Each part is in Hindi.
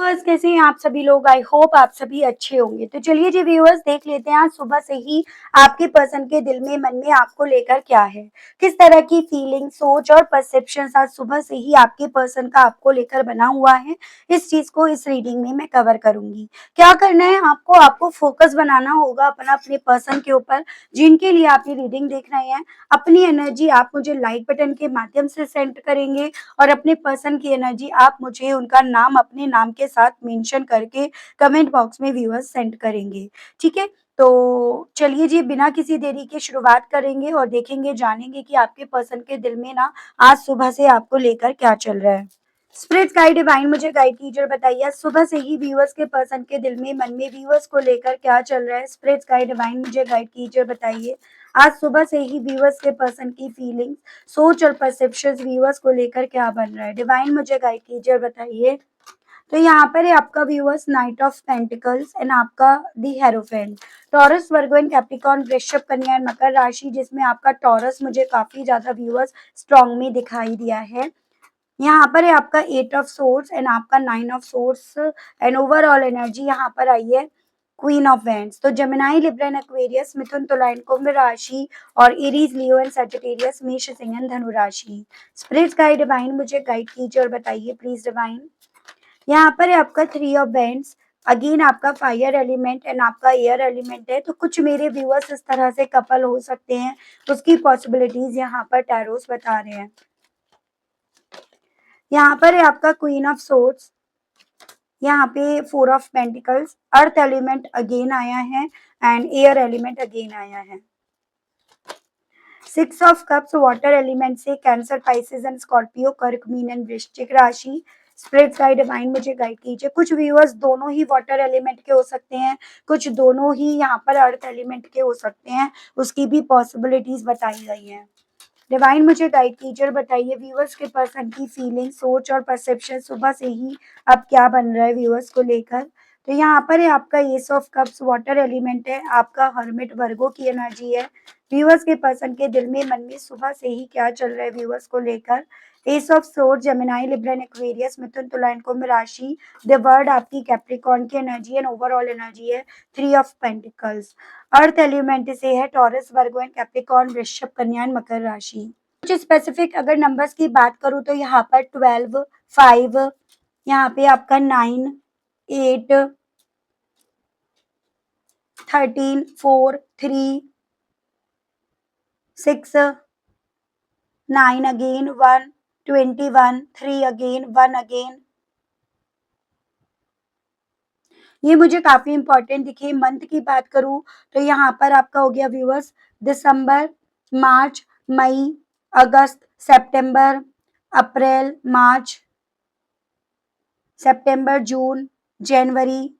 व्यूअर्स, कैसे हैं आप सभी लोग? आई होप आप सभी अच्छे होंगे। तो चलिए जी व्यूअर्स, देख लेते हैं आज सुबह से ही आपके पर्सन के दिल में, मन में आपको लेकर क्या है, किस तरह की फीलिंग, सोच और परसेप्शन आज सुबह से ही आपके पर्सन का आपको लेकर बना हुआ है। इस चीज को इस रीडिंग में मैं कवर करूंगी। क्या करना है आपको? आपको फोकस बनाना होगा अपना अपने पर्सन के ऊपर, जिनके लिए आप ये रीडिंग देख रहे हैं। अपनी एनर्जी आप मुझे लाइक बटन के माध्यम से सेंड करेंगे और अपने पर्सन की एनर्जी आप मुझे उनका नाम अपने नाम के साथ मेंशन करके कमेंट बॉक्स में व्यूअर्स सेंड करेंगे। ठीक है? तो चलिए जी, बिना किसी देरी के शुरुआत करेंगे और देखेंगे, जानेंगे कि आपके पर्सन के दिल में ना आज सुबह से आपको लेकर क्या चल रहा है। स्पिरिट गाइड डिवाइन मुझे गाइड कीजिए और बताइए आज सुबह से ही व्यूअर्स के पर्सन के दिल में, मन में व्यूअर्स को लेकर क्या चल रहा है। स्पिरिट गाइड डिवाइन मुझे गाइड कीजिए और बताइए आज सुबह से ही व्यूअर्स के पर्सन की फीलिंग्स, सोच और परसेप्शंस व्यूअर्स को लेकर क्या बन रहा है। डिवाइन मुझे गाइड कीजिए और बताइए। तो यहाँ पर है आपका viewers knight of pentacles and आपका the hierophant, Taurus, Virgo and Capricorn, वृषभ, कन्या एंड मकर राशि, जिसमें आपका टॉरस मुझे काफी ज्यादा व्यूअर्स स्ट्रॉन्ग में दिखाई दिया है। यहाँ पर है आपका 8 ऑफ सोर्स एंड आपका 9 of source and overall energy यहाँ पर आई है क्वीन ऑफ वेंट्स। तो जेमिनाई, लिब्रा एंड एक्वेरियस, मिथुन, तुला एंड कुंभ राशि और एरीज, लियो एंड सजिटेरियस, मेष, सिंह एंड धनु राशि। स्पिरिट गाइड डिवाइन मुझे गाइड कीजिए और बताइए प्लीज डिवाइन। यहाँ पर है आपका 3 ऑफ वेंट्स, अगेन आपका फायर एलिमेंट एंड आपका एयर एलिमेंट है। तो कुछ मेरे व्यूअर्स इस तरह से कपल हो सकते हैं, उसकी पॉसिबिलिटीज यहाँ पर टैरोस बता रहे हैं। यहाँ पर है आपका क्वीन ऑफ सोर्ड्स, यहाँ पे 4 of pentacles, earth element again आया है एंड एयर एलिमेंट अगेन आया है। 6 ऑफ कप्स, वाटर एलिमेंट से कैंसर, पाइसेस एंड स्कॉर्पियो, कर्क, मीन एंड वृश्चिक राशि। स्पिरिट गाइड डिवाइन मुझे गाइड कीजिए। कुछ व्यूअर्स दोनों ही वाटर एलिमेंट के हो सकते हैं, कुछ दोनों ही यहाँ पर अर्थ एलिमेंट के हो सकते हैं, उसकी भी पॉसिबिलिटीज बताई गई हैं। डिवाइन मुझे गाइड कीजिए और बताइए व्यूअर्स के पर्सन की फीलिंग, सोच और परसेप्शन सुबह से ही अब क्या बन रहा है व्यूअर्स को लेकर। तो यहाँ पर है आपका S of cups, water element है, आपका हर्मिट, वर्गो की एनर्जी है। व्यूअर्स के पर्सन के दिल में, मन में सुबह से ही क्या चल रहा है व्यूअर्स को लेकर। Ace of sword, Gemini, Libra and Aquarius, मिथुन, तुला एंड कुंभ राशि। द वर्ड आपकी कैप्रिकॉर्न की एनर्जी एंड ओवरऑल एनर्जी है 3 ऑफ पेंटिकल्स। अर्थ एलिमेंट से है टॉरस, वर्गो एंड कैप्रिकॉर्न, वृषभ, कन्या एंड मकर राशि। कुछ स्पेसिफिक अगर नंबर्स की बात करूं तो यहाँ पर 12, 5, यहाँ पे आपका 9, 8, 13, 4, 3, 6, 9 अगेन, 1, 21, 3 अगेन, 1 अगेन, ये मुझे काफी इंपॉर्टेंट दिखे। मंथ की बात करूं तो यहाँ पर आपका हो गया व्यूअर्स दिसंबर, मार्च, मई, अगस्त, सितंबर, अप्रैल, मार्च, सितंबर, जून, जनवरी।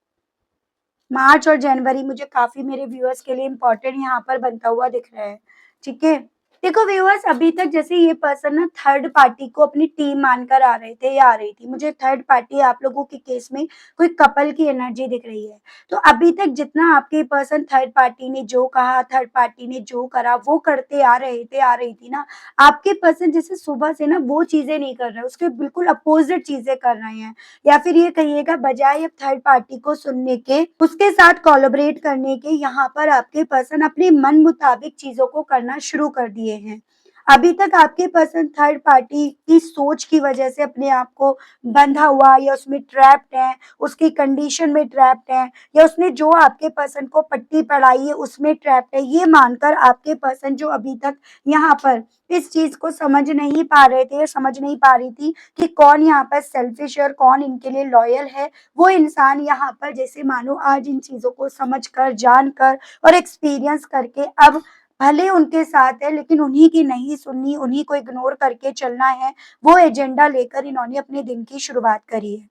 मार्च और जनवरी मुझे काफी मेरे व्यूअर्स के लिए इंपॉर्टेंट यहाँ पर बनता हुआ दिख रहा है। ठीक है, देखो व्यूअर्स, अभी तक जैसे ये पर्सन ना थर्ड पार्टी को अपनी टीम मानकर आ रहे थे या आ रही थी, मुझे थर्ड पार्टी आप लोगों के केस में कोई कपल की एनर्जी दिख रही है। तो अभी तक जितना आपके पर्सन थर्ड पार्टी ने जो कहा, थर्ड पार्टी ने जो करा, वो करते आ रहे थे, आ रही थी ना, आपके पर्सन जैसे सुबह से ना वो चीजें नहीं कर रहे, उसके बिल्कुल अपोजिट चीजें कर रहे हैं। या फिर ये कहिएगा, बजाय अब थर्ड पार्टी को सुनने के, उसके साथ कोलैबोरेट करने के, यहाँ पर आपके पर्सन अपने मन मुताबिक चीजों को करना शुरू कर दिए हैं। अभी तक आपके पर्सन थर्ड पार्टी की सोच की वजह से अपने आप को बंधा हुआ या उसमें ट्रैप्ड है, उसकी कंडीशन में ट्रैप्ड है, या उसने जो आपके पर्सन को पट्टी पढ़ाई है उसमें ट्रैप्ड है, ये मानकर आपके पर्सन जो अभी तक यहाँ पर इस चीज को समझ नहीं पा रहे थे, समझ नहीं पा रही थी कि कौन यहाँ पर सेल्फिश है और कौन इनके लिए लॉयल है, वो इंसान यहाँ पर जैसे मानो आज इन चीजों को समझकर, जानकर और एक्सपीरियंस करके अब भले उनके साथ है लेकिन उन्हीं की नहीं सुननी, उन्हीं को इग्नोर करके चलना है, वो एजेंडा लेकर इन्होंने अपने दिन की शुरुआत करी है।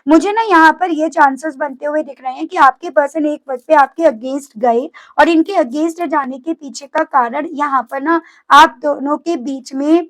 मुझे ना यहाँ पर ये चांसेस बनते हुए दिख रहे हैं कि आपके पर्सन एक वक्त पे आपके अगेंस्ट गए और इनके अगेंस्ट जाने के पीछे का कारण यहाँ पर ना आप दोनों के बीच में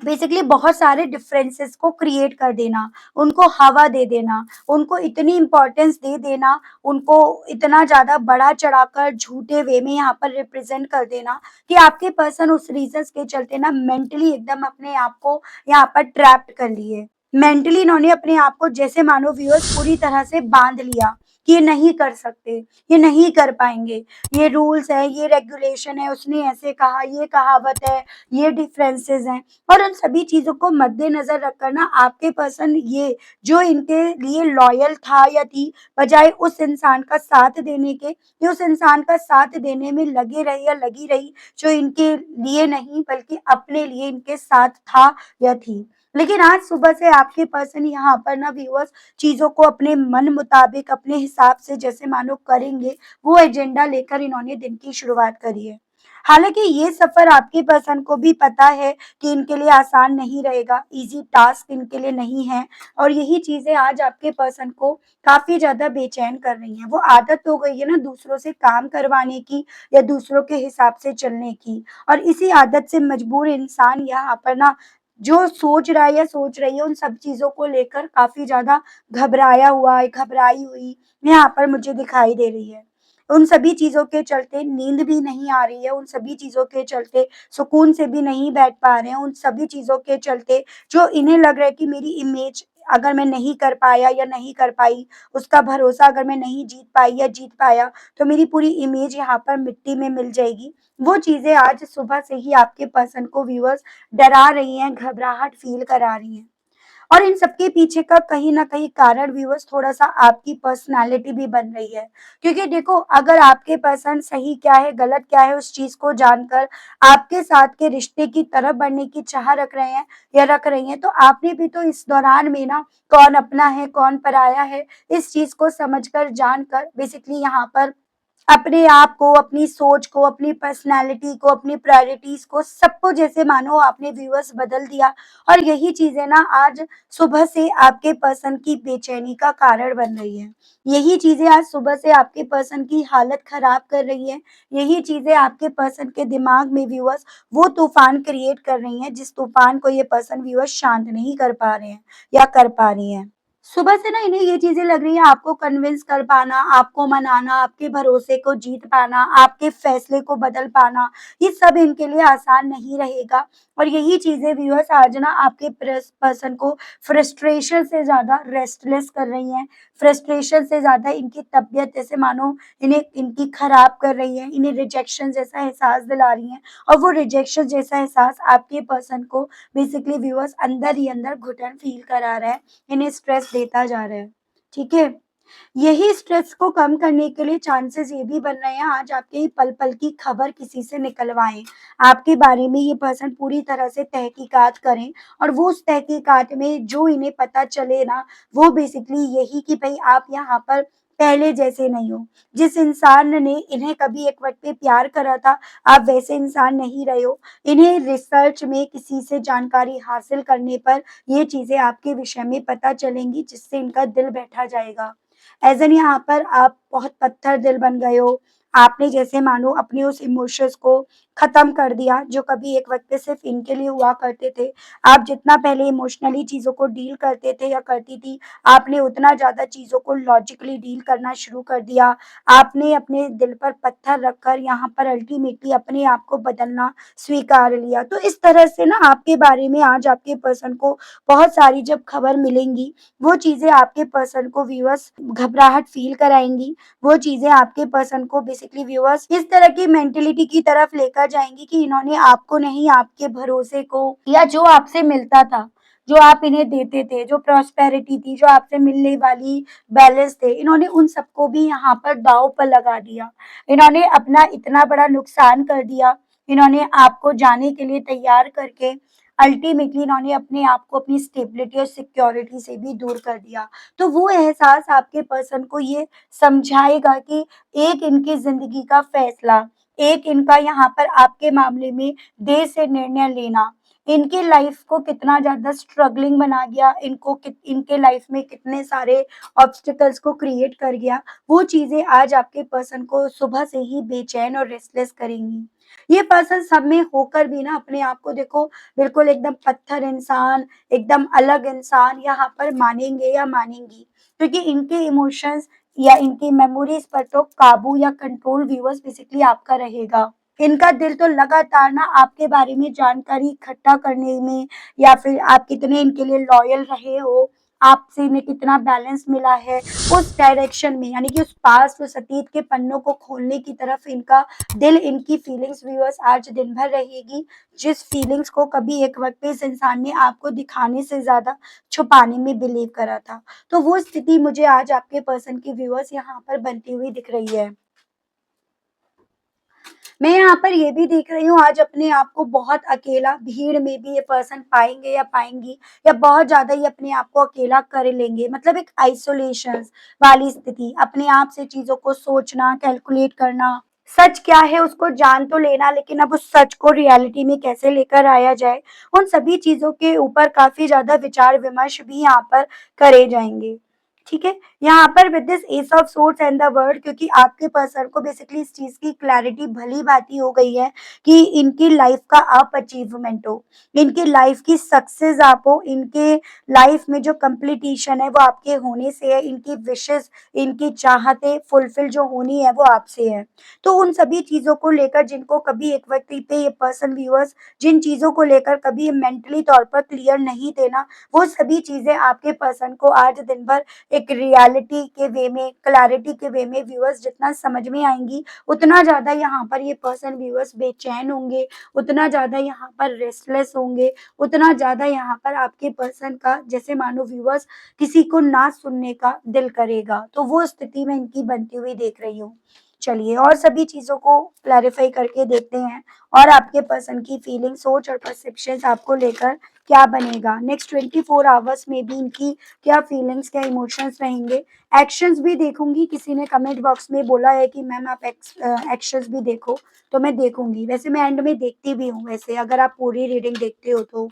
बेसिकली बहुत सारे डिफरेंसेस को क्रिएट कर देना, उनको हवा दे देना, उनको इतनी इंपॉर्टेंस दे देना, उनको इतना ज्यादा बड़ा चढ़ाकर झूठे वे में यहाँ पर रिप्रेजेंट कर देना कि आपके पर्सन उस रीजन के चलते ना मेंटली एकदम अपने आप को यहाँ पर ट्रैप्ड कर लिए। मेंटली इन्होंने अपने आप को जैसे मानो व्यूअर्स पूरी तरह से बांध लिया कि ये नहीं कर सकते, ये नहीं कर पाएंगे, ये रूल्स है, ये रेगुलेशन है, उसने ऐसे कहा, ये कहावत है, ये डिफरेंसेस हैं। और उन सभी चीजों को मद्देनजर रखकर ना आपके पर्सन ये जो इनके लिए लॉयल था या थी, बजाय उस इंसान का साथ देने के, ये उस इंसान का साथ देने में लगे रहे या लगी रही जो इनके लिए नहीं बल्कि अपने लिए इनके साथ था या थी। लेकिन आज सुबह से आपके पर्सन यहाँ पर ना व्यूअर्स चीज़ों को अपने मन मुताबिक, अपने हिसाब से जैसे मानो करेंगे, वो एजेंडा लेकर इन्होंने दिन की शुरुआत करी है। हालाँकि ये सफ़र आपके पर्सन को भी पता है कि इनके लिए आसान नहीं रहेगा, ईज़ी टास्क इनके लिए नहीं है और यही चीज़ें आज आपके पर्सन को काफ़ी ज़्यादा बेचैन कर रही हैं। वो आदत हो गई है ना दूसरों से काम करवाने की या दूसरों के हिसाब से चलने की और इसी आदत से मजबूर इंसान यहाँ पर ना जो सोच रहा है या सोच रही है उन सब चीज़ों को लेकर काफ़ी ज़्यादा घबराया हुआ है, घबराई हुई यहाँ पर मुझे दिखाई दे रही है। उन सभी चीज़ों के चलते नींद भी नहीं आ रही है, उन सभी चीज़ों के चलते सुकून से भी नहीं बैठ पा रहे हैं, उन सभी चीज़ों के चलते जो इन्हें लग रहा है कि मेरी इमेज अगर मैं नहीं कर पाया या नहीं कर पाई, उसका भरोसा अगर मैं नहीं जीत पाई या जीत पाया, तो मेरी पूरी इमेज यहाँ पर मिट्टी में मिल जाएगी। वो चीज़ें आज सुबह से ही आपके पर्सन को व्यूअर्स डरा रही हैं, घबराहट फ़ील करा रही हैं। और इन सबके पीछे का कहीं न कहीं कारण व्यूअर्स थोड़ा-सा आपकी पर्सनैलिटी भी बन रही है। क्योंकि देखो अगर आपके पर्सन सही क्या है, गलत क्या है उस चीज़ को जानकर आपके साथ के रिश्ते की तरफ बढ़ने की चाह रख रहे हैं या रख रही हैं, तो आपने भी तो इस दौरान में ना कौन अपना है, कौन पराया है, इस चीज़ को समझकर, जानकर बेसिकली यहाँ पर अपने आप को, अपनी सोच को, अपनी पर्सनैलिटी को, अपनी प्रायोरिटीज़ को, सबको जैसे मानो आपने व्यूअर्स बदल दिया और यही चीज़ें ना आज सुबह से आपके पर्सन की बेचैनी का कारण बन रही है। यही चीज़ें आज सुबह से आपके पर्सन की हालत खराब कर रही है। यही चीज़ें आपके पर्सन के दिमाग में व्यूअर्स वो तूफ़ान क्रिएट कर रही हैं, जिस तूफ़ान को ये पर्सन व्यूअर्स शांत नहीं कर पा रहे हैं या कर पा रही हैं। सुबह से ना इन्हें ये चीज़ें लग रही हैं आपको कन्विंस कर पाना, आपको मनाना, आपके भरोसे को जीत पाना, आपके फैसले को बदल पाना, ये सब इनके लिए आसान नहीं रहेगा। और यही चीज़ें व्यूअर्स आज ना आपके पर्सन को फ्रस्ट्रेशन से ज़्यादा रेस्टलेस कर रही हैं। फ्रस्ट्रेशन से ज़्यादा इनकी तबीयत जैसे मानो इन्हें इनकी खराब कर रही है, इन्हें रिजेक्शन जैसा एहसास दिला रही हैं और वो रिजेक्शन जैसा एहसास आपके पर्सन को बेसिकली व्यूअर्स अंदर ही अंदर घुटन फ़ील करा रहा है। इन्हें स्ट्रेस देता जा रहा है, ठीक है? यही स्ट्रेस को कम करने के लिए चांसेस ये भी बन रहे हैं आज आपके पल-पल की खबर किसी से निकलवाएँ। आपके बारे में ये पर्सन पूरी तरह से तहकीकात करें और वो उस तहकीकात में जो इन्हें पता चले ना, वो बेसिकली यही कि भई आप यहाँ पर पहले जैसे नहीं हो। जिस इंसान ने इन्हें कभी एक वक़्त पे प्यार करा था, आप वैसे इंसान नहीं रहे हो। इन्हें रिसर्च में किसी से जानकारी हासिल करने पर ये चीज़ें आपके विषय में पता चलेंगी जिससे इनका दिल बैठा जाएगा। एज़ एन यहाँ पर आप बहुत पत्थर दिल बन गए हो। आपने जैसे मानो अपने उस इमोशंस को ख़त्म कर दिया, जो कभी एक वक़्त पे सिर्फ़ इनके लिए हुआ करते थे। आप जितना पहले इमोशनली चीज़ों को डील करते थे या करती थी, आपने उतना ज़्यादा चीज़ों को लॉजिकली डील करना शुरू कर दिया। आपने अपने दिल पर पत्थर रखकर यहाँ पर अल्टीमेटली अपने आप को बदलना स्वीकार लिया। तो इस तरह से ना आपके बारे में आज आपके पर्सन को बहुत सारी जब खबर मिलेंगी, वो चीज़ें आपके पर्सन को व्यूअर्स घबराहट फ़ील कराएँगी। वो चीज़ें आपके पर्सन को बेसिकली व्यूअर्स इस तरह की मेंटालिटी की तरफ लेकर जाएँगी कि इन्होंने आपको नहीं, आपके भरोसे को या जो आपसे मिलता था, जो आप इन्हें देते थे, जो प्रॉस्पेरिटी थी, जो आपसे मिलने वाली बैलेंस थे, इन्होंने उन सबको भी यहाँ पर दाँव पर लगा दिया। इन्होंने अपना इतना बड़ा नुकसान कर दिया, इन्होंने आपको जाने के लिए तैयार करके अल्टीमेटली इन्होंने अपने आप को अपनी स्टेबिलिटी और सिक्योरिटी से भी दूर कर दिया। तो वो एहसास आपके पर्सन को ये समझाएगा कि एक इनकी ज़िंदगी का फैसला, एक इनका यहाँ पर आपके मामले में देर से निर्णय लेना, इनके लाइफ़ को कितना ज़्यादा स्ट्रगलिंग बना गया, इनको इनके लाइफ़ में कितने सारे ऑब्स्टेकल्स को क्रिएट कर गया, वो चीज़ें आज आपके पर्सन को सुबह से ही बेचैन और रेस्टलेस करेंगी। ये पर्सन सब में होकर भी ना अपने आप को देखो बिल्कुल एकदम पत्थर इंसान, एकदम अलग इंसान यहाँ पर मानेंगे या मानेंगी। क्योंकि इनके इमोशंस या इनकी मेमोरीज़ पर तो काबू या कंट्रोल व्यूअर्स बेसिकली आपका रहेगा। इनका दिल तो लगातार ना आपके बारे में जानकारी इकट्ठा करने में या फिर आप कितने इनके लिए लॉयल रहे हो, आपसे इन्हें कितना बैलेंस मिला है, उस डायरेक्शन में यानी कि उस पास्ट उस अतीत के पन्नों को खोलने की तरफ इनका दिल, इनकी फीलिंग्स व्यूअर्स आज दिन भर रहेगी, जिस फीलिंग्स को कभी एक वक़्त पे इस इंसान ने आपको दिखाने से ज़्यादा छुपाने में बिलीव करा था। तो वो स्थिति मुझे आज आपके पर्सन की व्यूअर्स यहाँ पर बनती हुई दिख रही है। मैं यहाँ पर ये भी देख रही हूँ आज अपने आप को बहुत अकेला भीड़ में भी ये पर्सन पाएँगे या पाएँगी या बहुत ज़्यादा ये अपने आप को अकेला कर लेंगे। मतलब एक आइसोलेशन वाली स्थिति, अपने आप से चीज़ों को सोचना, कैलकुलेट करना, सच क्या है उसको जान तो लेना लेकिन अब उस सच को रियलिटी में कैसे लेकर आया जाए, उन सभी चीज़ों के ऊपर काफ़ी ज़्यादा विचार-विमर्श भी यहाँ पर करे जाएँगे। ठीक है? यहाँ पर with this S of swords and the world, क्योंकि आपके पर्सन को बेसिकली इस चीज़ की क्लैरिटी भली-भाँति हो गई है कि इनकी लाइफ़ का आप अचीवमेंट हो, इनकी लाइफ़ की सक्सेस आप हो, इनके लाइफ़ में जो कंप्लीटेशन है वो आपके होने से है, इनकी विशेज़, इनकी चाहतें फुलफिल जो होनी है वो आपसे है। तो उन सभी चीज़ों को लेकर जिनको कभी एक वक़्त पे ये पर्सन व्यूअर्स जिन चीज़ों को लेकर कभी मेंटली तौर पर क्लियर नहीं थे ना, वो सभी चीज़ें आपके पर्सन को आज दिन भर एक रियलिटी के वे में, क्लैरिटी के वे में व्यूअर्स जितना समझ में आएँगी, उतना ज़्यादा यहाँ पर ये पर्सन व्यूअर्स बेचैन होंगे, उतना ज़्यादा यहाँ पर रेस्टलेस होंगे, उतना ज़्यादा यहाँ पर आपके पर्सन का जैसे मानो व्यूअर्स किसी को ना सुनने का दिल करेगा। तो वो स्थिति मैं इनकी बनती हुई देख रही हूँ। चलिए और सभी चीज़ों को क्लैरिफ़ाई करके देखते हैं और आपके पर्सन की फीलिंग, सोच और परसेप्शंस आपको लेकर क्या बनेगा। नेक्स्ट 24 आवर्स में भी इनकी क्या फीलिंग्स, क्या इमोशंस रहेंगे। एक्शंस भी देखूँगी, किसी ने कमेंट बॉक्स में बोला है कि मैम आप एक्शंस भी देखो, तो मैं देखूँगी। वैसे मैं एंड में देखती भी हूँ वैसे अगर आप पूरी रीडिंग देखते हो तो।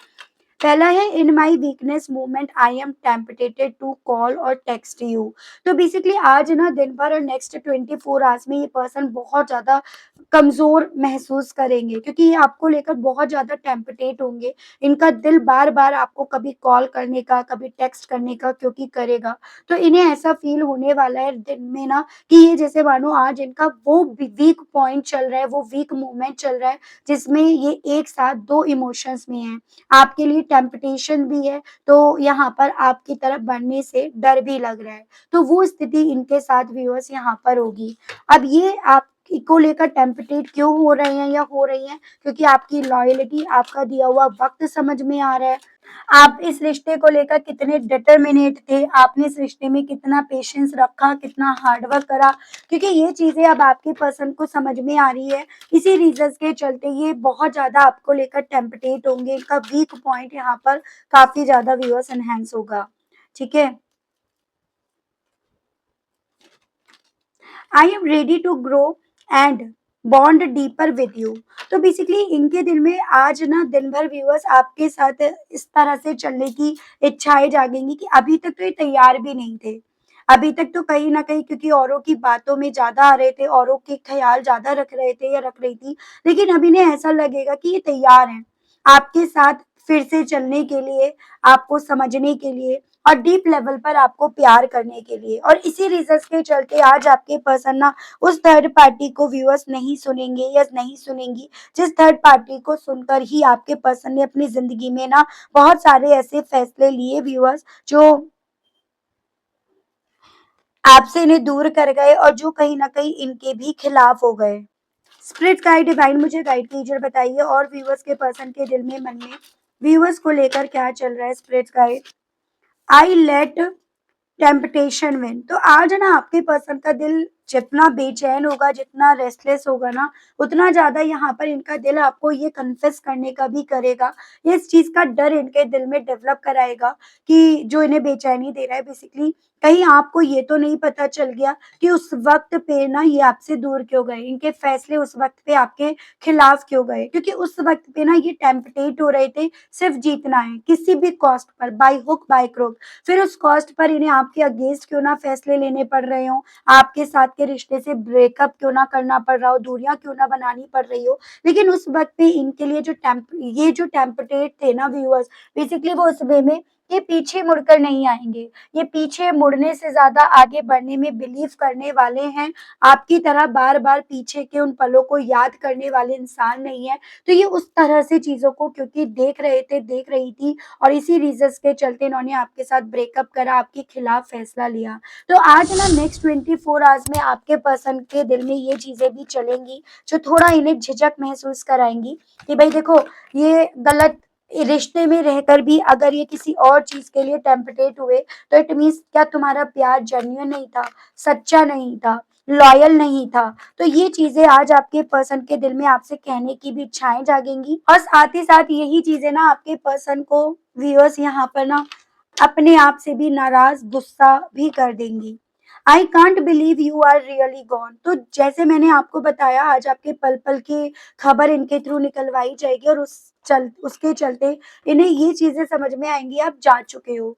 पहला है in my weakness moment I am tempted to call or text you. तो बेसिकली आज ना दिन भर और नेक्स्ट 24 आवर्स में ये पर्सन बहुत ज़्यादा कमज़ोर महसूस करेंगे क्योंकि ये आपको लेकर बहुत ज़्यादा टेम्पटेट होंगे। इनका दिल बार-बार आपको कभी कॉल करने का, कभी टेक्स्ट करने का क्योंकि करेगा। तो इन्हें ऐसा फ़ील होने वाला है दिन में ना कि ये जैसे मानो आज इनका वो वीक पॉइंट चल रहा है, वो वीक मोमेंट चल रहा है जिसमें ये एक साथ 2 इमोशंस में हैं। आपके लिए टेम्पटेशन भी है, तो यहाँ पर आपकी तरफ बढ़ने से डर भी लग रहा है। तो वो स्थिति इनके साथ व्यूअर्स यहाँ पर होगी। अब ये आपको लेकर टेम्पटेट क्यों हो रहे हैं या हो रही हैं? क्योंकि आपकी लॉयल्टी, आपका दिया हुआ वक़्त समझ में आ रहा है। आप इस रिश्ते को लेकर कितने डिटरमिनेट थे, आपने इस रिश्ते में कितना पेशेंस रखा, कितना हार्ड वर्क करा, क्योंकि ये चीज़ें अब आपके पर्सन को समझ में आ रही है। इसी रीज़न्स के चलते ये बहुत ज़्यादा आपको लेकर टेम्पटेट होंगे, इनका वीक पॉइंट यहाँ पर काफ़ी ज़्यादा व्यूअर्स एनहांस होगा। ठीक है? I am ready to grow and bond deeper with you. तो बेसिकली इनके दिल में आज ना दिन भर व्यूअर्स आपके साथ इस तरह से चलने की इच्छाएं जागेंगी कि अभी तक तो ये तैयार भी नहीं थे। अभी तक तो कहीं ना कहीं क्योंकि औरों की बातों में ज्यादा आ रहे थे, औरों के ख्याल ज्यादा रख रहे थे या रख रही थी, लेकिन अब इन्हें ऐसा लगेगा कि ये तैयार हैं आपके साथ फिर से चलने के लिए, आपको समझने के लिए और डीप लेवल पर आपको प्यार करने के लिए। और इसी रीजंस के चलते आज आपके पर्सन ना उस थर्ड पार्टी को व्यूअर्स नहीं सुनेंगे या नहीं सुनेंगी, जिस थर्ड पार्टी को सुनकर ही आपके पर्सन ने अपनी ज़िंदगी में ना बहुत सारे ऐसे फैसले लिए व्यूअर्स जो आपसे इन्हें दूर कर गए और जो कहीं न कहीं इनके भी खिलाफ हो गए। स्पिरिट गाइड, डिवाइन मुझे गाइड कीजिए, बताइए और व्यूअर्स के पर्सन के दिल में, मन में व्यूअर्स को लेकर क्या चल रहा है spirit guide? I let temptation win. तो आज ना आपके पर्सन का दिल जितना बेचैन होगा, जितना रेस्टलेस होगा ना, उतना ज़्यादा यहाँ पर इनका दिल आपको ये कन्फेस करने का भी करेगा। ये इस चीज़ का डर इनके दिल में डेवलप कराएगा कि जो इन्हें बेचैनी दे रहा है बेसिकली, कहीं आपको ये तो नहीं पता चल गया कि उस वक़्त पे ना ये आपसे दूर क्यों गए? इनके फैसले उस वक़्त पे आपके खिलाफ क्यों गए? क्योंकि उस वक़्त पे ना ये टेम्पटेट हो रहे थे सिर्फ़ जीतना है, किसी भी cost per, by hook by crook. फिर उस कॉस्ट पर इन्हें आपके अगेंस्ट क्यों ना फैसले लेने पड़ रहे हों, आपके साथ के रिश्ते से ब्रेकअप क्यों ना करना पड़ रहा हो, दूरियाँ क्यों ना बनानी पड़ रही हो, लेकिन उस वक़्त पे इनके लिए जो टेम्पटेट थे ना व्यूअर्स, बेसिकली वो उस वे में ये पीछे मुड़कर नहीं आएँगे। ये पीछे मुड़ने से ज़्यादा आगे बढ़ने में बिलीव करने वाले हैं। आपकी तरह बार-बार पीछे के उन पलों को याद करने वाले इंसान नहीं हैं। तो ये उस तरह से चीज़ों को क्योंकि देख रहे थे, देख रही थी और इसी रीज़न्स के चलते इन्होंने आपके साथ ब्रेकअप करा, आपके खिलाफ फैसला लिया। तो आज ना नेक्स्ट 24 आवर्स में आपके पर्सन के दिल में ये चीज़ें भी चलेंगी, जो थोड़ा इन्हें झिझक महसूस कराएँगी कि भई देखो, ये गलत रिश्ते में रहकर भी अगर ये किसी और चीज़ के लिए टेम्पटेट हुए, तो इट मीन्स क्या तुम्हारा प्यार जेन्युइन नहीं था, सच्चा नहीं था, लॉयल नहीं था। तो ये चीज़ें आज आपके पर्सन के दिल में आपसे कहने की भी इच्छाएँ जागेंगी और साथ ही साथ यही चीज़ें ना आपके पर्सन को व्यूअर्स यहाँ पर ना अपने आप से भी नाराज़, गुस्सा भी कर देंगी। I can't believe you are really gone. तो जैसे मैंने आपको बताया आज आपके पल-पल की खबर इनके थ्रू निकलवाई जाएगी और उसके चलते इन्हें ये चीज़ें समझ में आएँगी आप जा चुके हो।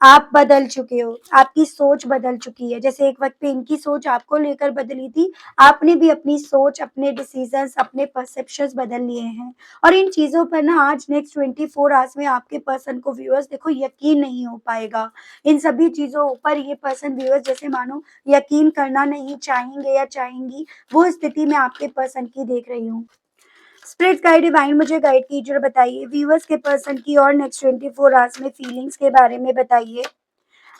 आप बदल चुके हो, आपकी सोच बदल चुकी है। जैसे एक वक़्त पे इनकी सोच आपको लेकर बदली थी, आपने भी अपनी सोच, अपने डिसीज़न्स, अपने परसेप्शंस बदल लिए हैं। और इन चीज़ों पर ना आज नेक्स्ट 24 आवर्स में आपके पर्सन को व्यूअर्स देखो यकीन नहीं हो पाएगा। इन सभी चीज़ों पर ये पर्सन व्यूअर्स जैसे मानो यकीन करना नहीं चाहेंगे या चाहेंगी, वो स्थिति मैं आपके पर्सन की देख रही हूँ। स्पिरिट गाइड डिवाइन मुझे गाइड कीजिए और बताइए व्यूअर्स के पर्सन की और नेक्स्ट 24 आवर्स में फीलिंग्स के बारे में बताइए।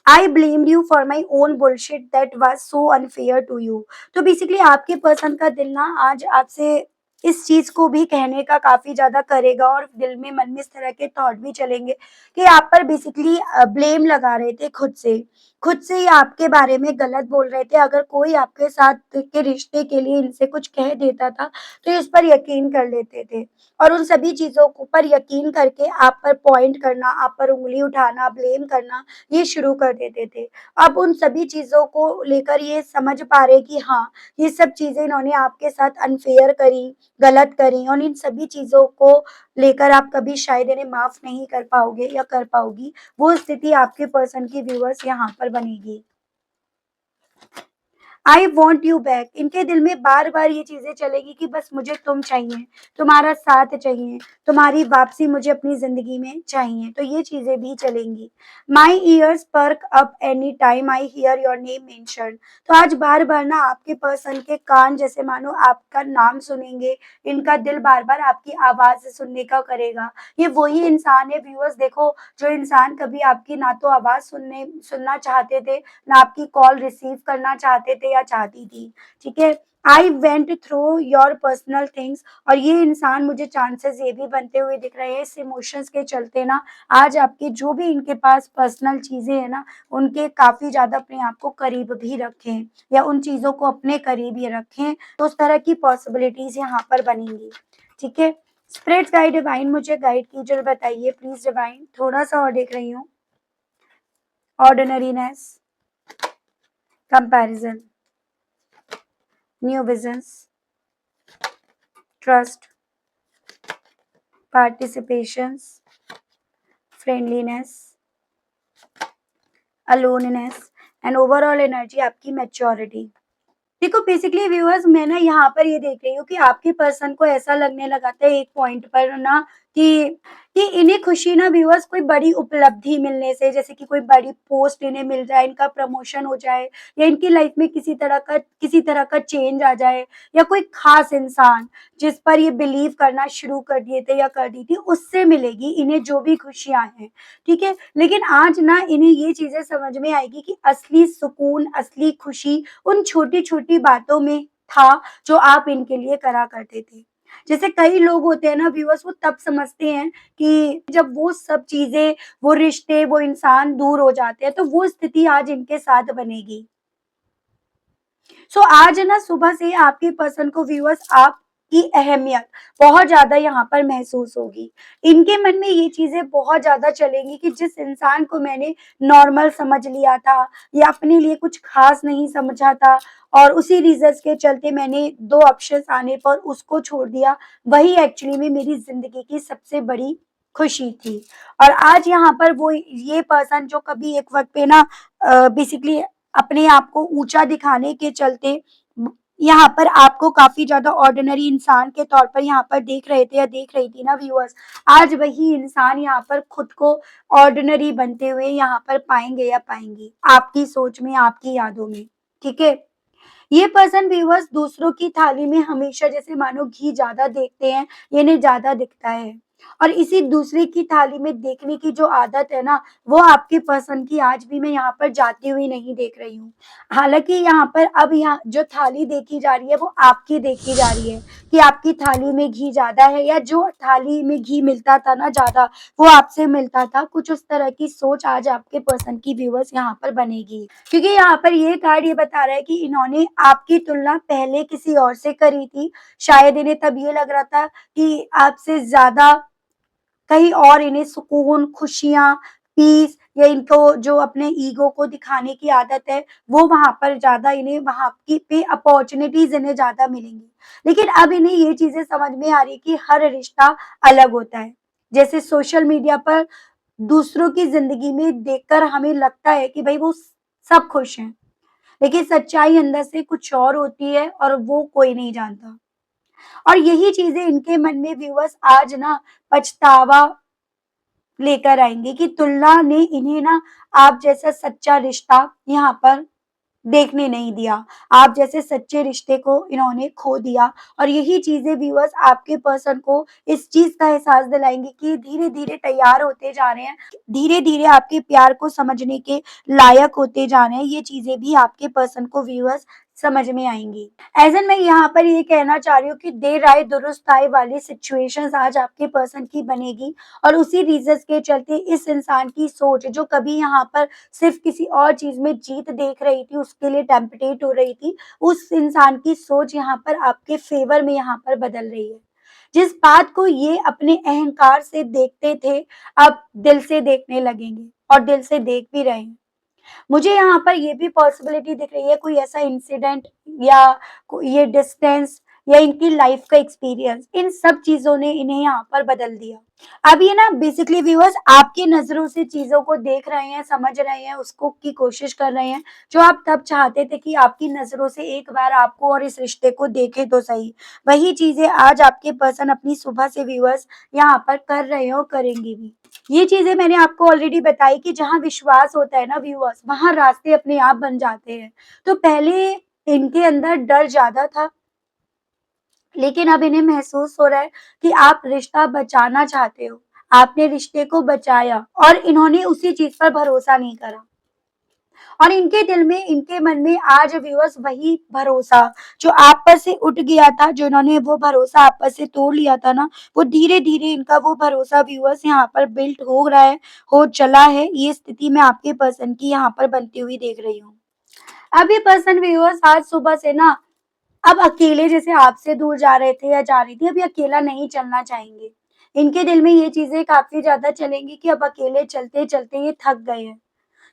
I blamed you for my own bullshit that was so unfair to you. तो बेसिकली आपके पर्सन का दिल ना आज आपसे इस चीज को भी कहने का काफी ज्यादा करेगा और दिल में मन में इस तरह के थॉट भी चलेंगे कि आप पर बेसिकली ब्लेम लगा रहे थे खुद से ही आपके बारे में गलत बोल रहे थे। अगर कोई आपके साथ के रिश्ते के लिए इनसे कुछ कह देता था तो इस पर यकीन कर लेते थे और उन सभी चीजों को पर यकीन करके आप पर पॉइंट करना, आप पर उंगली उठाना, ब्लेम करना ये शुरू कर देते थे। अब उन सभी चीज़ों को लेकर ये समझ पा रहे कि हाँ, ये सब चीज़ें इन्होंने आपके साथ अनफ़ेयर करी, गलत करी और इन सभी चीज़ों को लेकर आप कभी शायद इन्हें माफ़ नहीं कर पाओगे या कर पाओगी। वो स्थिति आपके पर्सन की व्यूअर्स यहाँ पर बनेगी। I want you back. इनके दिल में बार-बार ये चीज़ें चलेगी कि बस मुझे तुम चाहिए, तुम्हारा साथ चाहिए, तुम्हारी वापसी मुझे अपनी ज़िंदगी में चाहिए। तो ये चीज़ें भी चलेंगी। My ears perk up any time I hear your name mentioned. तो आज बार-बार ना आपके पर्सन के कान जैसे मानो आपका नाम सुनेंगे, इनका दिल बार-बार आपकी आवाज़ सुनने का करेगा। ये वही इंसान है व्यूअर्स देखो, जो इंसान कभी आपकी ना तो आवाज़ सुनना चाहते थे, ना आपकी कॉल रिसीव करना चाहते थे या चाहती थी, ठीक है? I went through your personal things और ये इंसान मुझे चांसेस ये भी बनते हुए दिख रहे हैं इस इमोशंस के चलते ना आज आपके जो भी इनके पास पर्सनल चीज़ें हैं ना, उनके काफ़ी ज़्यादा अपने आप को करीब भी रखें या उन चीज़ों को अपने करीब ही रखें, तो उस तरह की पॉसिबिलिटीज़ यहाँ पर बनेंगी, ठीक है? स्पिरिट्स गाइड डिवाइन मुझे गाइड कीजिए और बताइए प्लीज़ डिवाइन थोड़ा-सा और देख रही हूँ। Ordinariness, comparison, new visions, trust, participations, friendliness, aloneness and overall energy आपकी मैच्योरिटी। देखो बेसिकली व्यूअर्स मैं ना यहाँ पर ये देख रही हूँ कि आपके पर्सन को ऐसा लगने लगा था एक पॉइंट पर ना कि इन्हें खुशी ना व्यूअर्स कोई बड़ी उपलब्धि मिलने से जैसे कि कोई बड़ी पोस्ट इन्हें मिल जाए, इनका प्रमोशन हो जाए या इनकी लाइफ में किसी तरह का चेंज आ जाए या कोई खास इंसान जिस पर ये बिलीव करना शुरू कर दिए थे या कर दी थी उससे मिलेगी इन्हें जो भी खुशियां हैं, ठीक है। लेकिन आज ना इन्हें ये चीजें समझ में आएगी कि असली सुकून, असली खुशी उन छोटी-छोटी बातों में था, जो आप इनके लिए करा करते थे। जैसे कई लोग होते हैं ना व्यूअर्स वो तब समझते हैं कि जब वो सब चीज़ें, वो रिश्ते, वो इंसान दूर हो जाते हैं, तो वो स्थिति आज इनके साथ बनेगी। आज ना सुबह से आपके पर्सन को व्यूअर्स आपकी अहमियत बहुत ज़्यादा यहाँ पर महसूस होगी। इनके मन में ये चीज़ें बहुत ज़्यादा चलेंगी कि जिस इंसान को मैंने नॉर्मल समझ लिया था या अपने लिए कुछ ख़ास नहीं समझा था और उसी रीज़न्स के चलते मैंने 2 ऑप्शंस आने पर उसको छोड़ दिया, वही एक्चुअली में मेरी ज़िंदगी की सबसे बड़ी खुशी थी। और आज यहाँ पर वो ये पर्सन जो कभी एक वक़्त पे ना बेसिकली अपने आप को ऊँचा दिखाने के चलते यहाँ पर आपको काफ़ी ज़्यादा ऑर्डिनरी इंसान के तौर पर यहाँ पर देख रहे थे या देख रही थी ना व्यूअर्स, आज वही इंसान यहाँ पर खुद को ऑर्डिनरी बनते हुए यहाँ पर पाएँगे या पाएँगी, आपकी सोच में, आपकी यादों में, ठीक है? ये पर्सन व्यूअर्स दूसरों की थाली में हमेशा जैसे मानो घी ज़्यादा देखते हैं, ये इन्हें ज़्यादा दिखता है और इसी दूसरे की थाली में देखने की जो आदत है ना, वो आपके पर्सन की आज भी मैं यहाँ पर जाती हुई नहीं देख रही हूँ। हालाँकि यहाँ पर अब यहाँ जो थाली देखी जा रही है, वो आपकी देखी जा रही है कि आपकी थाली में घी ज़्यादा है या जो थाली में घी मिलता था ना ज़्यादा, वो आपसे मिलता था। कुछ उस तरह की सोच आज आपके पर्सन की व्यूअर्स यहाँ पर बनेगी। क्योंकि यहाँ पर ये कार्ड ये बता रहा है कि इन्होंने आपकी तुलना पहले किसी और से करी थी। शायद इन्हें तब ये लग रहा था कि आपसे ज़्यादा कहीं और इन्हें सुकून, खुशियाँ, पीस या इनको जो अपने ईगो को दिखाने की आदत है, वो वहाँ पर ज़्यादा इन्हें वहाँ की पे अपॉर्च्युनिटीज़ इन्हें ज़्यादा मिलेंगी। लेकिन अब इन्हें ये चीज़ें समझ में आ रही है कि हर रिश्ता अलग होता है। जैसे सोशल मीडिया पर दूसरों की ज़िंदगी में देखकर हमें लगता है कि भई वो सब खुश हैं। लेकिन सच्चाई अंदर से कुछ और होती है और वो कोई नहीं जानता। और यही चीज़ें इनके मन में व्यूअर्स आज ना पछतावा लेकर आएँगे कि तुलना ने इन्हें ना आप जैसा सच्चा रिश्ता यहाँ पर देखने नहीं दिया। आप जैसे सच्चे रिश्ते को इन्होंने खो दिया और यही चीज़ें व्यूअर्स आपके पर्सन को इस चीज़ का एहसास दिलाएँगी कि धीरे-धीरे तैयार होते जा रहे हैं। धीरे-धीरे आपके प्यार को समझने के लायक होते जा रहे हैं। ये चीज़ें भी आपके पर्सन को व्यूअर्स समझ में आएँगी। ऐज़ एन मैं यहाँ पर ये कहना चाह रही हूँ कि देर आए दुरुस्त आए वाली सिचुएशंस आज आपके पर्सन की बनेगी और उसी रीज़न्स के चलते इस इंसान की सोच जो कभी यहाँ पर सिर्फ किसी और चीज़ में जीत देख रही थी, उसके लिए टेम्पटेट हो रही थी, उस इंसान की सोच यहाँ पर आपके फ़ेवर में यहाँ पर बदल रही है। जिस बात को ये अपने अहंकार से देखते थे, अब दिल से देखने लगेंगे और दिल से देख भी रहे हैं। मुझे यहाँ पर ये भी पॉसिबिलिटी दिख रही है कोई ऐसा इंसिडेंट या ये डिस्टेंस या इनकी लाइफ का एक्सपीरियंस इन सब चीज़ों ने इन्हें यहाँ पर बदल दिया। अब ये ना बेसिकली व्यूअर्स आपकी नज़रों से चीज़ों को देख रहे हैं, समझ रहे हैं, उसको की कोशिश कर रहे हैं, जो आप तब चाहते थे कि आपकी नज़रों से एक बार आपको और इस रिश्ते को देखें तो सही। वही चीज़ें आज आपके पर्सन अपनी सुबह से व्यूअर्स यहाँ पर कर रहे हैं और करेंगे भी। ये चीज़ें मैंने आपको ऑलरेडी बताई कि जहाँ विश्वास होता है ना व्यूअर्स, वहाँ रास्ते अपने आप बन जाते हैं। तो पहले इनके अंदर डर ज़्यादा था, लेकिन अब इन्हें महसूस हो रहा है कि आप रिश्ता बचाना चाहते हो। आपने रिश्ते को बचाया और इन्होंने उसी चीज़ पर भरोसा नहीं करा। और इनके दिल में, इनके मन में आज व्यूअर्स वही भरोसा जो आप पर से उठ गया था, जो इन्होंने वो भरोसा आप पर से तोड़ लिया था ना, वो धीरे-धीरे इनका वो भरोसा व्यूअर्स यहाँ पर बिल्ड हो रहा है, हो चला है। ये स्थिति मैं आपके पर्सन की यहाँ पर बनती हुई देख रही हूँ। अब ये पर्सन व्यूअर्स आज सुबह से ना अब अकेले जैसे आपसे दूर जा रहे थे या जा रही थी, अब ये अकेला नहीं चलना चाहेंगे। इनके दिल में ये चीज़ें काफ़ी ज़्यादा चलेंगी कि अब अकेले चलते-चलते ये थक गए हैं।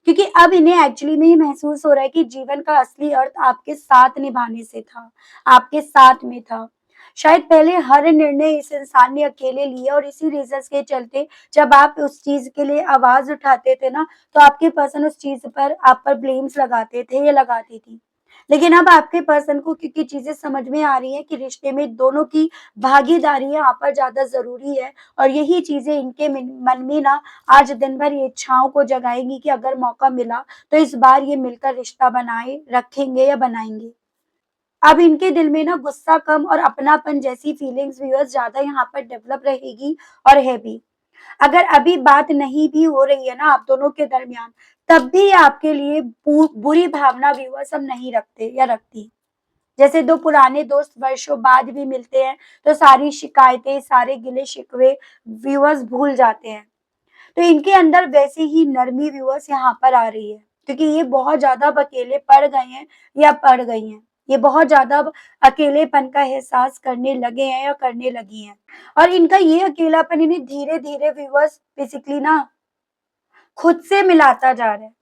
क्योंकि अब इन्हें एक्चुअली में ये महसूस हो रहा है कि जीवन का असली अर्थ आपके साथ निभाने से था, आपके साथ में था। शायद पहले हर निर्णय इस इंसान ने अकेले लिया और इसी रीज़न्स के चलते जब आप उस चीज़ के लिए आवाज़ उठाते थे ना, तो आपके पर्सन उस चीज़ पर आप पर ब्लेम्स लगाते थे या लगाती थी। लेकिन अब आपके पर्सन को क्योंकि चीज़ें समझ में आ रही हैं कि रिश्ते में दोनों की भागीदारी यहाँ पर ज़्यादा ज़रूरी है और यही चीज़ें इनके मन में ना आज दिन भर ये इच्छाओं को जगाएँगी कि अगर मौका मिला, तो इस बार ये मिलकर रिश्ता बनाए रखेंगे या बनाएँगे। अब इनके दिल में ना गुस्सा कम और अपनापन जैसी फीलिंग्स व्यूअर्स ज़्यादा यहाँ पर डेवलप रहेगी और है भी। अगर अभी बात नहीं भी हो रही है ना आप दोनों के दरमियान, तब भी ये आपके लिए बुरी भावना व्यूअर्स अब नहीं रखते या रखती। जैसे 2 पुराने दोस्त वर्षों बाद भी मिलते हैं, तो सारी शिकायतें, सारे गिले-शिकवे व्यूअर्स भूल जाते हैं। तो इनके अंदर वैसे ही नरमी व्यूअर्स यहाँ पर आ रही है, क्योंकि ये बहुत ज़्यादा अब अकेले पड़ गए हैं या पड़ गई हैं। ये बहुत ज़्यादा अब अकेलेपन का एहसास करने लगे हैं या करने लगी हैं। और इनका ये अकेलापन इन्हें धीरे-धीरे व्यूअर्स बेसिकली ना खुद से मिलाता जा रहा है।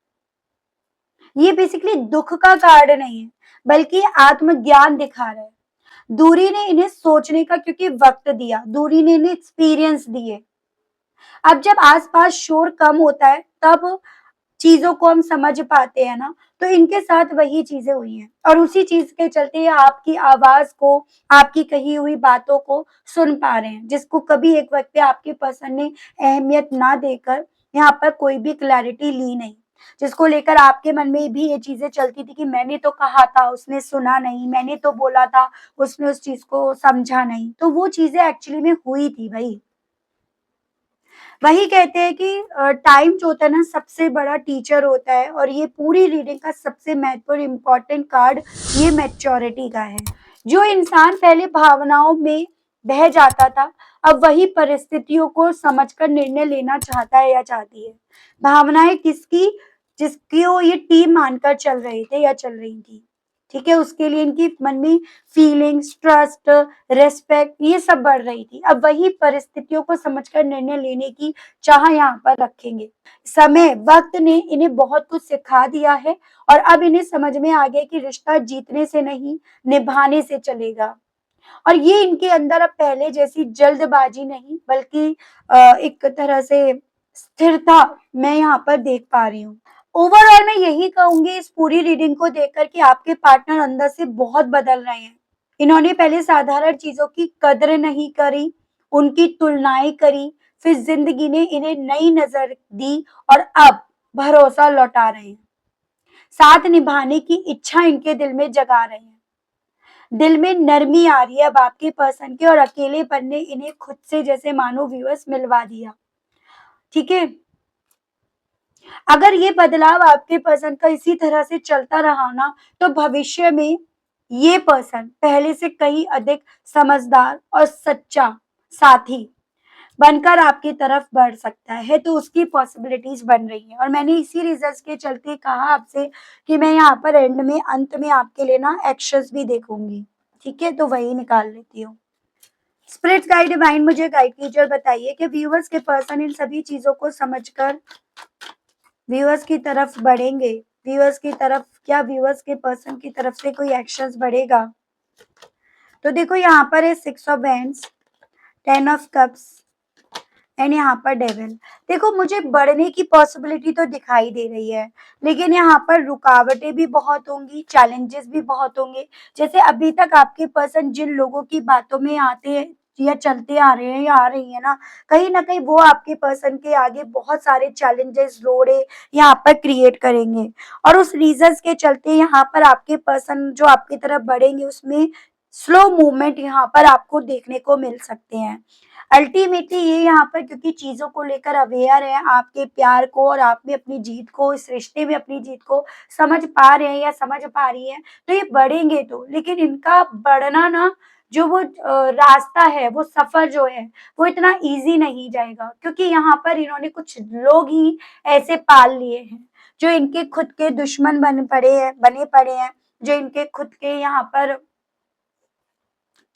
ये बेसिकली दुःख का कार्ड नहीं है, बल्कि आत्मज्ञान दिखा रहा है। दूरी ने इन्हें सोचने का क्योंकि वक़्त दिया, दूरी ने इन्हें एक्सपीरियंस दिए। अब जब आस-पास शोर कम होता है, तब चीजों को हम समझ पाते हैं ना, तो इनके साथ वही चीजें हुई हैं और उसी चीज के चलते ये आपकी आवाज को, आपकी कही हुई बातों को सुन पा रहे हैं, जिसको कभी एक वक्त पे आपके पर्सन ने अहमियत ना देकर यहाँ पर कोई भी क्लैरिटी ली नहीं, जिसको लेकर आपके मन में भी ये चीजें चलती थी कि मैंने तो कहा था उसने सुना नहीं, मैंने तो बोला था उसने उस चीज को समझा नहीं, तो वो चीजें एक्चुअली में हुई थी भाई। वही कहते हैं कि टाइम जो होता है ना सबसे बड़ा टीचर होता है और ये पूरी रीडिंग का सबसे महत्वपूर्ण इम्पोर्टेंट कार्ड ये मैच्योरिटी का है। जो इंसान पहले भावनाओं में बह जाता था, अब वही परिस्थितियों को समझकर निर्णय लेना चाहता है या चाहती है। भावनाएं किसकी, जिसकी वो ये टीम मानकर चल रहे थे या चल रही थी, ठीक है, उसके लिए इनकी मन में फीलिंग्स, ट्रस्ट, रेस्पेक्ट ये सब बढ़ रही थी। अब वही परिस्थितियों को समझकर निर्णय लेने की चाह यहाँ पर रखेंगे। समय, वक्त ने इन्हें बहुत कुछ सिखा दिया है और अब इन्हें समझ में आ गया कि रिश्ता जीतने से नहीं, निभाने से चलेगा। और ये इनके अंदर अब पहले जैसी जल्दबाजी नहीं, बल्कि एक तरह से स्थिरता मैं यहाँ पर देख पा रही हूँ। ओवरऑल मैं यही कहूंगी इस पूरी रीडिंग को देखकर कि आपके पार्टनर अंदर से बहुत बदल रहे हैं। इन्होंने पहले साधारण चीजों की कद्र नहीं करी, उनकी तुलनाएं करी, फिर जिंदगी ने इन्हें नई नजर दी और अब भरोसा लौटा रहे हैं। साथ निभाने की इच्छा इनके दिल में जगा रहे हैं। दिल में नरमी आ रही है अब आपके पर्सन के और अकेलेपन ने इन्हें खुद से जैसे मानो व्यूअर्स मिलवा दिया। ठीक है, अगर ये बदलाव आपके पर्सन का इसी तरह से चलता रहा ना, तो भविष्य में ये पर्सन पहले से कहीं अधिक समझदार और सच्चा साथी बनकर आपकी तरफ बढ़ सकता है, तो उसकी पॉसिबिलिटीज बन रही है। और मैंने इसी रिजल्ट्स के चलते कहा आपसे कि मैं यहाँ पर एंड में, अंत में आपके लिए ना एक्शंस भी देखूंगी। ठीक है, तो वही निकाल लेती हूँ। स्पिरिट गाइड डिवाइन मुझे गाइड कीजिए और बताइए कि व्यूअर्स के पर्सन इन सभी चीजों को समझकर व्यूअर्स की तरफ बढ़ेंगे। व्यूअर्स की तरफ, क्या व्यूअर्स के पर्सन की तरफ से कोई एक्शंस बढ़ेगा? तो देखो यहाँ पर है 6 of wands, 10 of cups and यहाँ पर डेविल। देखो मुझे बढ़ने की पॉसिबिलिटी तो दिखाई दे रही है, लेकिन यहाँ पर रुकावटें भी बहुत होंगी, चैलेंजेस भी बहुत होंगे। जैसे अभी तक आपके पर्सन जिन लोगों की बातों में आते हैं या चलते आ रहे हैं या आ रही है ना कहीं वो आपके पर्सन के आगे बहुत सारे चैलेंजेस, रोड़े यहाँ पर क्रिएट करेंगे और उस रीजंस के चलते यहाँ पर आपके पर्सन जो आपकी तरफ बढ़ेंगे उसमें स्लो मूवमेंट यहाँ पर आपको देखने को मिल सकते हैं। अल्टीमेटली ये यहाँ पर क्योंकि चीजों को लेकर अवेयर है, आपके प्यार को और आप में अपनी जीत को, इस रिश्ते में अपनी जीत को समझ पा रहे हैं या समझ पा रही है, तो ये बढ़ेंगे तो, लेकिन इनका बढ़ना ना जो वो रास्ता है, वो सफर जो है वो इतना इजी नहीं जाएगा, क्योंकि यहाँ पर इन्होंने कुछ लोग ही ऐसे पाल लिए हैं जो इनके खुद के दुश्मन बने पड़े हैं, जो इनके खुद के यहाँ पर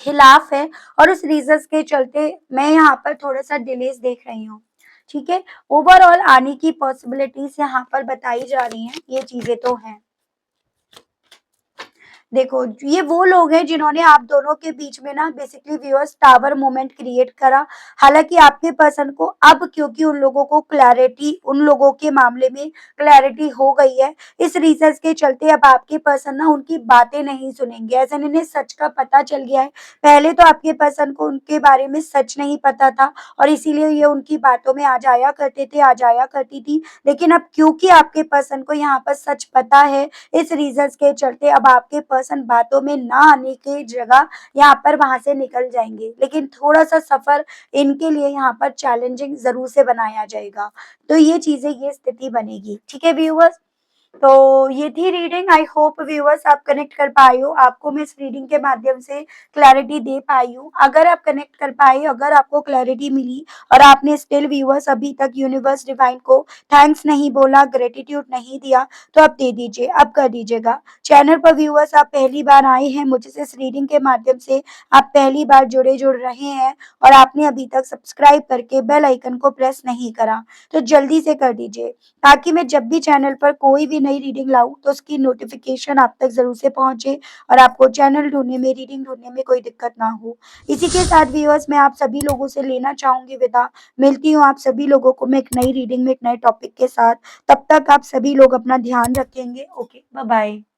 खिलाफ है और उस रीजंस के चलते मैं यहाँ पर थोड़ा सा डिलेस देख रही हूँ। ठीक है, ओवरऑल आने की पॉसिबिलिटीज यहाँ पर बताई जा रही हैं, ये चीजें तो हैं। देखो ये वो लोग हैं जिन्होंने आप दोनों के बीच में ना basically viewers tower moment create करा। हालांकि आपके पर्सन को अब क्योंकि उन लोगों को क्लैरिटी, उन लोगों के मामले में क्लैरिटी हो गई है, इस रीजंस के चलते अब आपके पर्सन ना उनकी बातें नहीं सुनेंगे, ऐसा इन्हें सच का पता चल गया है। पहले तो आपके पर्सन को उनके बारे में सच नहीं पता था और इसीलिए ये उनकी बातों में आ जाया करते थे, आ जाया करती थी, लेकिन अब क्योंकि आपके पर्सन को यहाँ पर सच पता है, इस रीजंस के चलते अब आपके पर्सन बातों में ना आने की जगह यहाँ पर वहां से निकल जाएंगे, लेकिन थोड़ा सा सफर इनके लिए यहाँ पर चैलेंजिंग जरूर से बनाया जाएगा। तो ये चीजें, ये स्थिति बनेगी। ठीक है व्यूअर्स, तो ये थी रीडिंग। आई होप व्यूअर्स आप कनेक्ट कर पाए हो, आपको मैं इस रीडिंग के माध्यम से क्लैरिटी दे पाई हूँ। अगर आप कनेक्ट कर पाए, अगर आपको क्लैरिटी मिली और आपने स्टिल व्यूअर्स अभी तक यूनिवर्स डिवाइन को थैंक्स नहीं बोला, ग्रेटिट्यूड नहीं दिया, तो आप दे दीजिए, अब कर दीजिएगा। चैनल पर व्यूअर्स आप पहली बार आए हैं, मुझसे इस रीडिंग के माध्यम से आप पहली बार जुड़ रहे हैं और आपने अभी तक सब्सक्राइब करके बेल आइकन को प्रेस नहीं करा, तो जल्दी से कर दीजिए, ताकि मैं जब भी चैनल पर कोई भी नई रीडिंग लाऊँ तो उसकी नोटिफ़िकेशन आप तक ज़रूर से पहुँचे और आपको चैनल ढूँढने में, रीडिंग ढूँढने में कोई दिक्कत ना हो। इसी के साथ व्यूअर्स मैं आप सभी लोगों से लेना चाहूँगी विदा। मिलती हूँ आप सभी लोगों को मैं एक नई रीडिंग में, एक नए टॉपिक के साथ। तब तक आप सभी लोग अपना ध्यान रखेंगे। Okay, bye-bye.